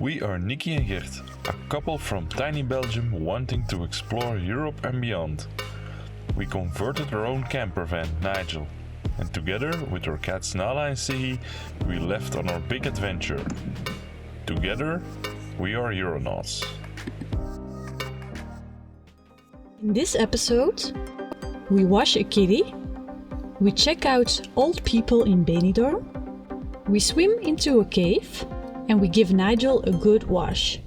We are Nikki and Gert, a couple from tiny Belgium wanting to explore Europe and beyond. We converted our own camper van, Nigel, and together with our cats Nala and Siggy, we left on our big adventure. Together, we are Euronauts. In this episode, we wash a kitty, we check out old people in Benidorm, we swim into a cave, and we give Nigel a good wash.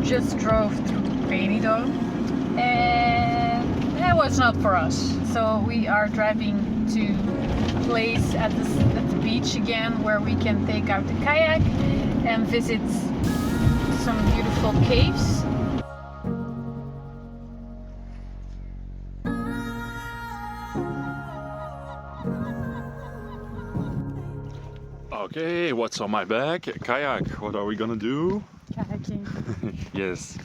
Just drove through Benidorm and that was not for us. So we are driving to a place at the beach again where we can take out the kayak and visit some beautiful caves. Okay, what's on my back? A kayak. What are we gonna do? Kayaking. Yes,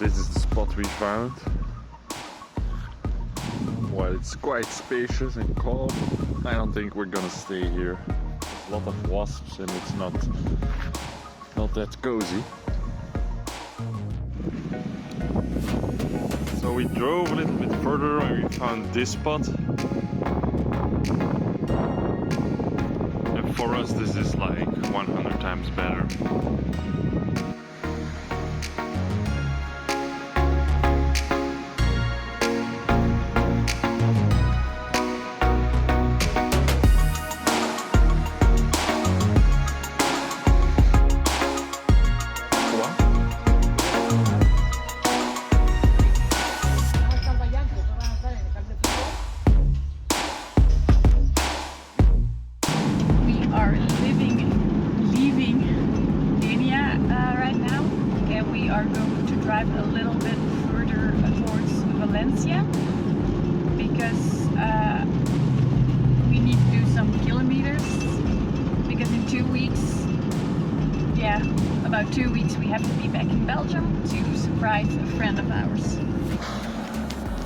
This is the spot we found. While it's quite spacious and calm, I don't think we're gonna stay here. There's a lot of wasps and it's not that cozy. So we drove a little bit further and we found this spot. And for us this is like 100 times better. We need to do some kilometers because in 2 weeks, about 2 weeks we have to be back in Belgium to surprise a friend of ours.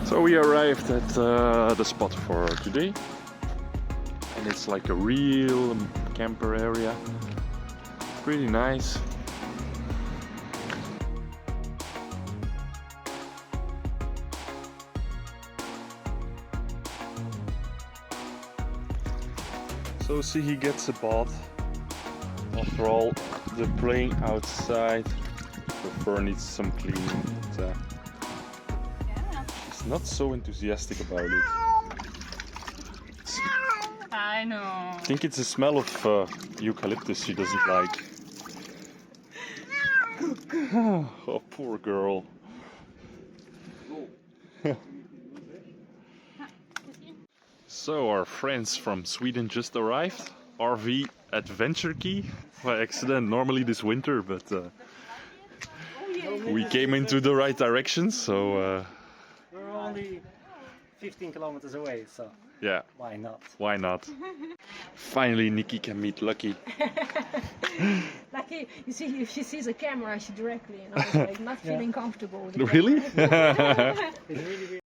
So we arrived at the spot for today and it's like a real camper area, pretty nice. So see, he gets a bath. After all, the playing outside, the fur needs some cleaning. But, she's not so enthusiastic about it. I know. I think it's the smell of eucalyptus she doesn't like. Oh, poor girl. So our friends from Sweden just arrived. RV Adventure Key by accident, normally this winter, but we came into the right direction, so we're only 15 kilometers away, so yeah, why not? Why not? Finally Nikki can meet Lucky. Lucky, you see, if she sees a camera, she directly, you know, it's like not feeling comfortable with the Really? It's really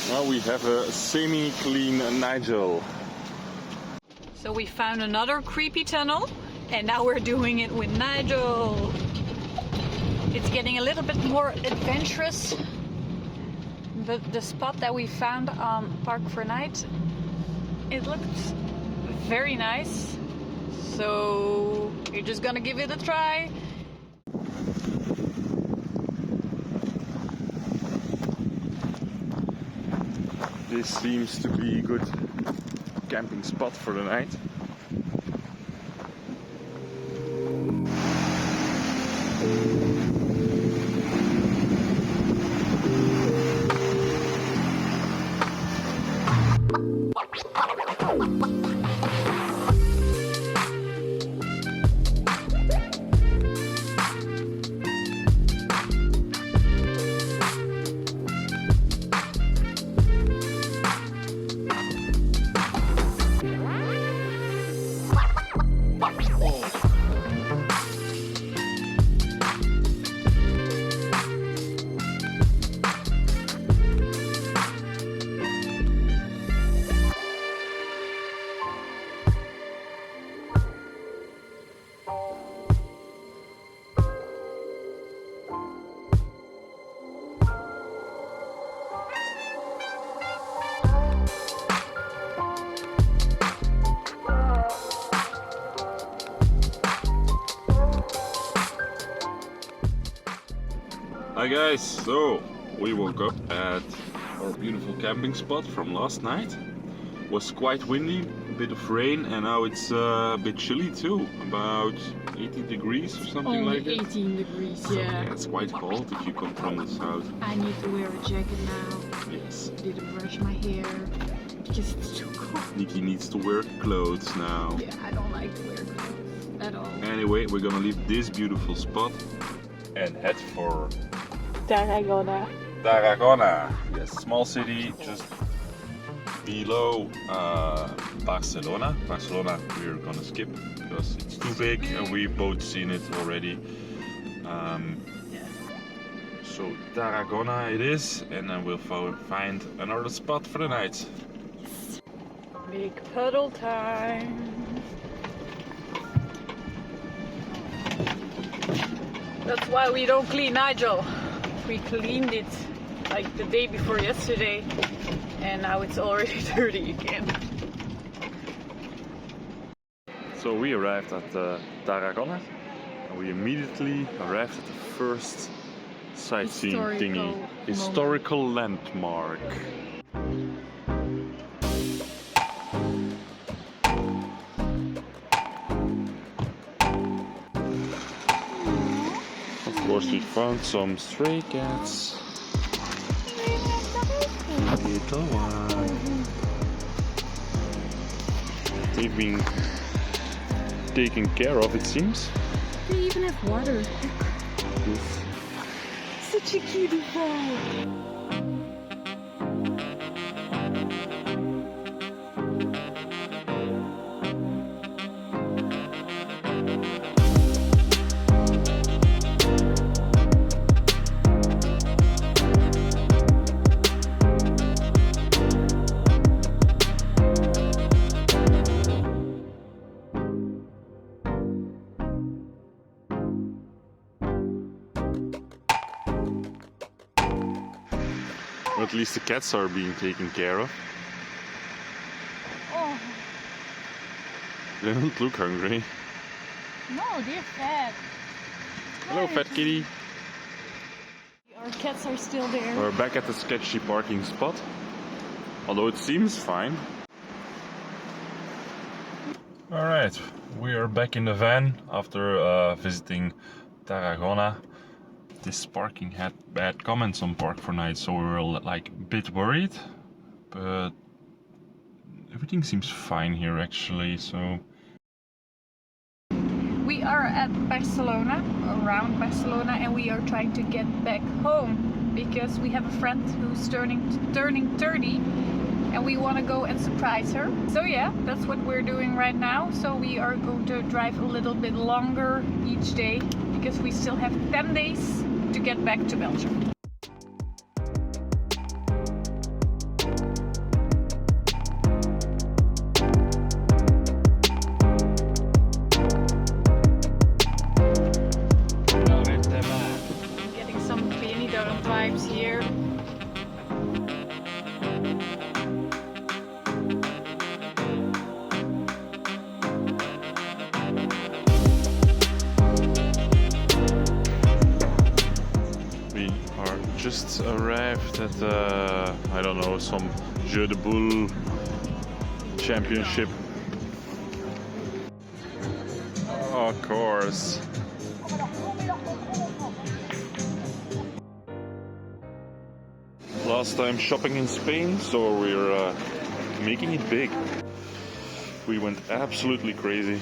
Now we have a semi-clean Nigel. So we found another creepy tunnel and now we're doing it with Nigel. It's getting a little bit more adventurous. The spot that we found on Park for Night, it looks very nice. So we're just gonna give it a try. This seems to be a good camping spot for the night. Hi guys, so we woke up at our beautiful camping spot from last night. It was quite windy, a bit of rain, and now it's a bit chilly too, about 80 degrees or something Only like that. 18 degrees, So, yeah. it's quite cold if you come from the south. I need to wear a jacket now. Yes. I need to brush my hair because it's too cold. Nikki needs to wear clothes now. Yeah, I don't like to wear clothes at all. Anyway, we're gonna leave this beautiful spot and head for Tarragona. Tarragona, yes, small city just below Barcelona. Barcelona we're gonna skip because it's too big and we've both seen it already. So Tarragona it is, and then we'll find another spot for the night. Big puddle time. That's why we don't clean Nigel. We cleaned it like the day before yesterday, and now it's already dirty again. So we arrived at Tarragona, and we immediately arrived at the first sightseeing thingy, historical landmark. Of course, we found some stray cats. Little one. They've been taken care of, it seems. They even have water. Yes. Such a cutie pie. At least the cats are being taken care of. Oh, They don't look hungry. no, they're fat. Hello, fat kitty. Our cats are still there. We're back at the sketchy parking spot, although it seems fine. Alright, we are back in the van after visiting Tarragona. This parking had bad comments on Park4Night, so we were like a bit worried, but everything seems fine here actually, so... We are at Barcelona, around Barcelona, and we are trying to get back home because we have a friend who's turning 30 and we want to go and surprise her. So yeah, that's what we're doing right now. So we are going to drive a little bit longer each day because we still have 10 days to get back to Belgium. Getting some Benidorm vibes here. Just arrived at I don't know, some Jeu de Boule championship. Oh, of course. Last time shopping in Spain, so we're making it big. We went absolutely crazy.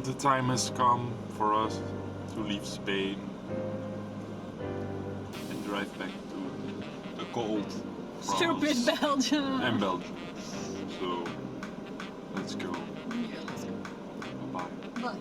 The time has come for us to leave Spain. Drive back to the cold France Stupid Belgium! and Belgium. So let's go. Yeah, let's go. Bye. Bye.